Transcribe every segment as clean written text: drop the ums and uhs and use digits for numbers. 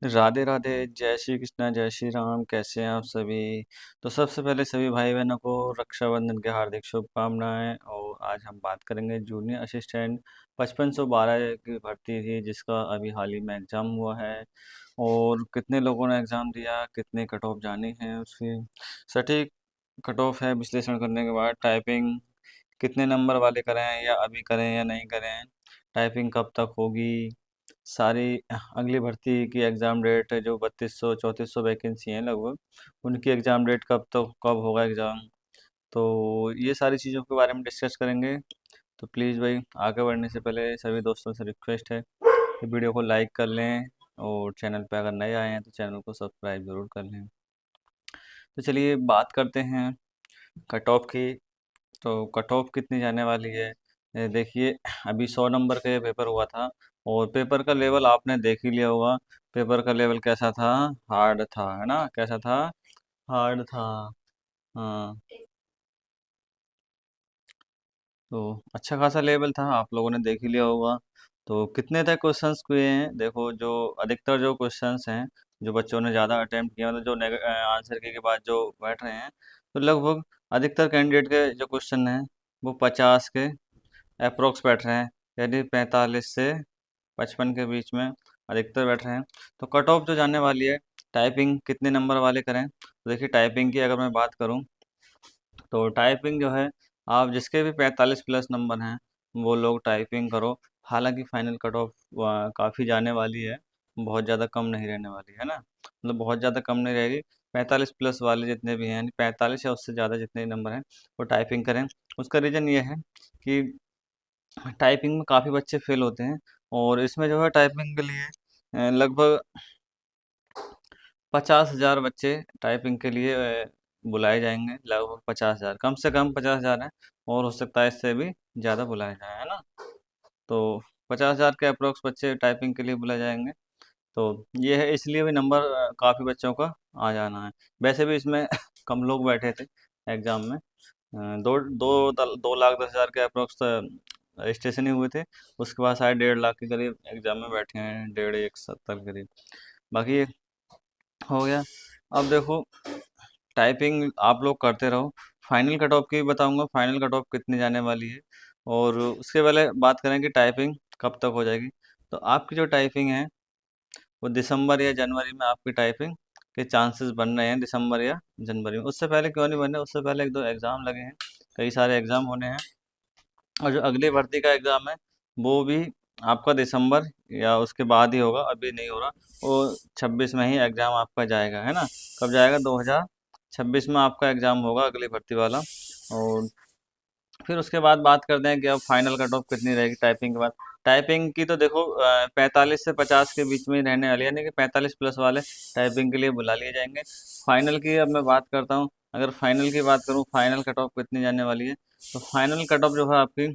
राधे राधे, जय श्री कृष्णा, जय श्री राम। कैसे हैं आप सभी? तो सबसे पहले सभी भाई बहनों को रक्षाबंधन की हार्दिक शुभकामनाएं। और आज हम बात करेंगे जूनियर असिस्टेंट 5512 की भर्ती थी, जिसका अभी हाल ही में एग्ज़ाम हुआ है। और कितने लोगों ने एग्ज़ाम दिया, कितने कट ऑफ जानी है, उसकी सटीक कट ऑफ है विश्लेषण करने के बाद। टाइपिंग कितने नंबर वाले करें, या अभी करें या नहीं करें, टाइपिंग कब तक होगी, सारी अगली भर्ती की एग्ज़ाम डेट है, जो 3200 3400 वैकेंसी हैं लगभग, उनकी एग्ज़ाम डेट कब होगा एग्ज़ाम। तो ये सारी चीज़ों के बारे में डिस्कस करेंगे। तो प्लीज़ भाई, आगे बढ़ने से पहले सभी दोस्तों से रिक्वेस्ट है कि वीडियो को लाइक कर लें, और चैनल पे अगर नए आए हैं तो चैनल को सब्सक्राइब ज़रूर कर लें। तो चलिए बात करते हैं कट ऑफ की। तो कट ऑफ कितनी जाने वाली है? देखिए, अभी 100 नंबर का ये पेपर हुआ था, और पेपर का लेवल आपने देख ही लिया होगा। पेपर का लेवल कैसा था? हार्ड था, है ना? कैसा था? हार्ड था। हाँ। तो अच्छा खासा लेवल था, आप लोगों ने देख ही लिया होगा। तो कितने तक क्वेश्चंस हुए हैं? देखो, जो अधिकतर जो क्वेश्चंस हैं, जो बच्चों ने ज़्यादा अटेम्प्ट किया, मतलब जो आंसर के बाद जो बैठ रहे हैं, तो लगभग अधिकतर कैंडिडेट के जो क्वेश्चन हैं वो 50 के अप्रोक्स बैठ रहे हैं, यानी 45 से 55 के बीच में अधिकतर बैठ रहे हैं। तो कट ऑफ जो जाने वाली है, टाइपिंग कितने नंबर वाले करें? तो देखिए, टाइपिंग की अगर मैं बात करूं, तो टाइपिंग जो है, आप जिसके भी 45 प्लस नंबर हैं वो लोग टाइपिंग करो। हालांकि फाइनल कट ऑफ काफ़ी जाने वाली है, बहुत ज़्यादा कम नहीं रहने वाली है ना, मतलब बहुत ज़्यादा कम नहीं रहेगी। 45 प्लस वाले जितने भी हैं, यानी 45 या उससे ज़्यादा जितने नंबर हैं, वो टाइपिंग करें। उसका रीज़न ये है कि टाइपिंग में काफ़ी बच्चे फेल होते हैं, और इसमें जो है टाइपिंग के लिए लगभग 50,000 बच्चे टाइपिंग के लिए बुलाए जाएंगे। लगभग 50,000, कम से कम 50,000 है, और हो सकता है इससे भी ज़्यादा बुलाए जाए, है ना? तो 50,000 के अप्रोक्स बच्चे टाइपिंग के लिए बुलाए जाएंगे। तो ये है, इसलिए भी नंबर काफ़ी बच्चों का आ जाना है। वैसे भी इसमें कम लोग बैठे थे एग्ज़ाम में। दो दो 2,10,000 के अप्रोक्स रजिस्ट्रेशन ही हुए थे। उसके बाद शायद 1.5 लाख के करीब एग्ज़ाम में बैठे हैं, 1.5 1 70 के करीब। बाकी ये हो गया। अब देखो, टाइपिंग आप लोग करते रहो। फाइनल कट ऑफ की भी बताऊंगा, फाइनल कट ऑफ कितनी जाने वाली है। और उसके पहले बात करें कि टाइपिंग कब तक हो जाएगी। तो आपकी जो टाइपिंग है, वो दिसंबर या जनवरी में आपकी टाइपिंग के चांसेस बन रहे हैं, दिसंबर या जनवरी में। उससे पहले क्यों नहीं बन रहे? उससे पहले एक दो एग्ज़ाम लगे हैं, कई सारे एग्ज़ाम होने हैं। और जो अगली भर्ती का एग्ज़ाम है, वो भी आपका दिसंबर या उसके बाद ही होगा, अभी नहीं हो रहा। वो 26 में ही एग्ज़ाम आपका जाएगा, है ना? कब जाएगा? 2026 में आपका एग्ज़ाम होगा, अगली भर्ती वाला। और फिर उसके बाद बात करते हैं कि अब फाइनल कट ऑफ कितनी रहेगी टाइपिंग के बाद। टाइपिंग की तो देखो 45 से 50 के बीच में ही रहने वाली है, यानी कि 45 प्लस वाले टाइपिंग के लिए बुला लिए जाएंगे। फाइनल की अब मैं बात करता हूँ। अगर फाइनल की बात करूँ, फाइनल कट ऑफ कितनी जाने वाली है, तो फाइनल कट ऑफ जो है आपकी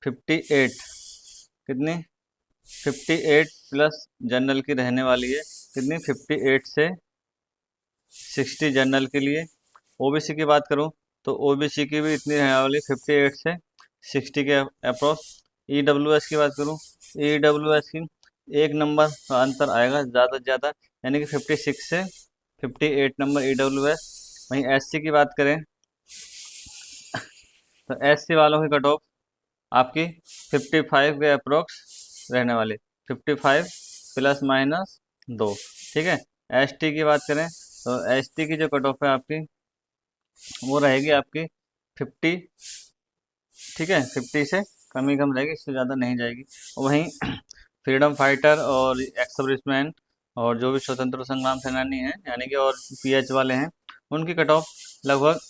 58। कितनी? 58 प्लस जनरल की रहने वाली है। कितनी? 58 से 60 जनरल के लिए। ओबीसी की बात करूं, तो ओबीसी की भी इतनी रहने वाली, 58 से 60 के अप्रोक्स। ईडब्ल्यूएस की बात करूं, ईडब्ल्यूएस की एक नंबर का अंतर आएगा ज़्यादा से ज़्यादा, यानी कि 56 से 58 नंबर ईडब्ल्यूएस। वहीं एससी की बात करें, तो एससी वालों की कट ऑफ आपकी 55 के अप्रोक्स रहने वाली, 55 प्लस माइनस 2। ठीक है। एसटी की बात करें, तो एसटी की जो कट ऑफ है आपकी, वो रहेगी आपकी 50। ठीक है, 50 से कम ही कम रहेगी, इससे ज़्यादा नहीं जाएगी। वहीं फ्रीडम फाइटर और एक्स सर्विसमैन और जो भी स्वतंत्र संग्राम सेनानी हैं, यानी कि और पीएच वाले हैं, उनकी कट ऑफ लगभग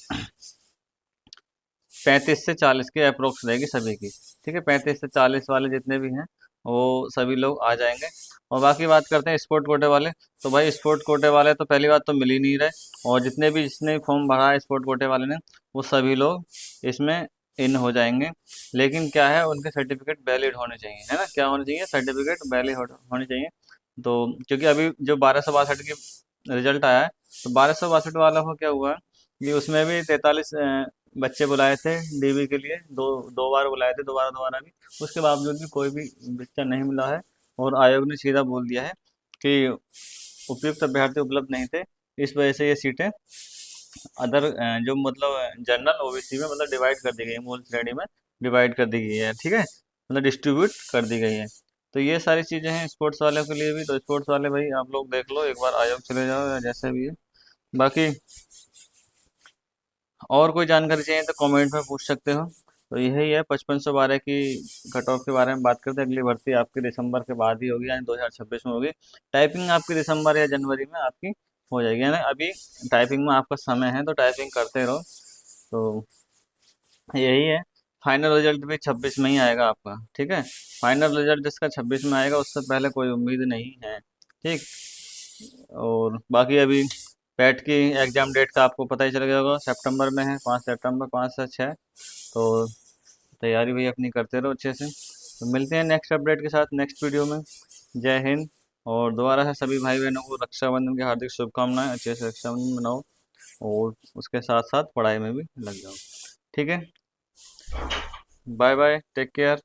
35 से 40 के अप्रोक्स रहेगी सभी की। ठीक है, 35 से 40 वाले जितने भी हैं, वो सभी लोग आ जाएंगे। और बाकी बात करते हैं स्पोर्ट कोटे वाले। तो भाई, स्पोर्ट कोटे वाले तो पहली बात तो मिल ही नहीं रहे, और जिसने फॉर्म भरा है स्पोर्ट कोटे वाले ने, वो सभी लोग इसमें इन हो जाएंगे। लेकिन क्या है, उनके सर्टिफिकेट वैलिड होने चाहिए, है ना? क्या होने चाहिए? सर्टिफिकेट वैलिड होने चाहिए। तो क्योंकि अभी जो 1262 की रिजल्ट आया है, तो 1262 वाला को क्या हुआ है कि उसमें भी 43 बच्चे बुलाए थे डीबी के लिए, दो दो बार बुलाए थे, दोबारा दोबारा भी। उसके बावजूद भी कोई भी बच्चा नहीं मिला है, और आयोग ने सीधा बोल दिया है कि उपयुक्त अभ्यर्थी उपलब्ध नहीं थे, इस वजह से ये सीटें अदर जो मतलब जनरल ओबीसी में मतलब डिवाइड कर दी गई है, मूल श्रेणी में डिवाइड कर दी गई है, ठीक है, मतलब डिस्ट्रीब्यूट कर दी गई है। तो ये सारी चीज़ें हैं स्पोर्ट्स वालों के लिए भी। तो स्पोर्ट्स वाले भाई आप लोग देख लो, एक बार आयोग चले जाओ या जैसे भी है। बाकी और कोई जानकारी चाहिए तो कमेंट में पूछ सकते हो। तो यही है 5512 की कट ऑफ के बारे में बात करते हैं। अगली भर्ती आपकी दिसंबर के बाद ही होगी, यानी 2026 में होगी। टाइपिंग आपकी दिसंबर या जनवरी में आपकी हो जाएगी, यानी अभी टाइपिंग में आपका समय है, तो टाइपिंग करते रहो। तो यही है। फाइनल रिजल्ट भी 26 में ही आएगा आपका, ठीक है। फाइनल रिजल्ट जिसका 26 में आएगा उससे पहले कोई उम्मीद नहीं है, ठीक। और बाकी अभी पैट की एग्ज़ाम डेट का आपको पता ही चल गया होगा, सितंबर में है, 5 सितंबर, 5 से 6। तो तैयारी भी अपनी करते रहो अच्छे से। तो मिलते हैं नेक्स्ट अपडेट के साथ नेक्स्ट वीडियो में। जय हिंद। और दोबारा से सभी भाई बहनों को रक्षाबंधन की हार्दिक शुभकामनाएं, अच्छे से रक्षाबंधन मनाओ और उसके साथ साथ पढ़ाई में भी लग जाओ, ठीक है। Bye bye, take care.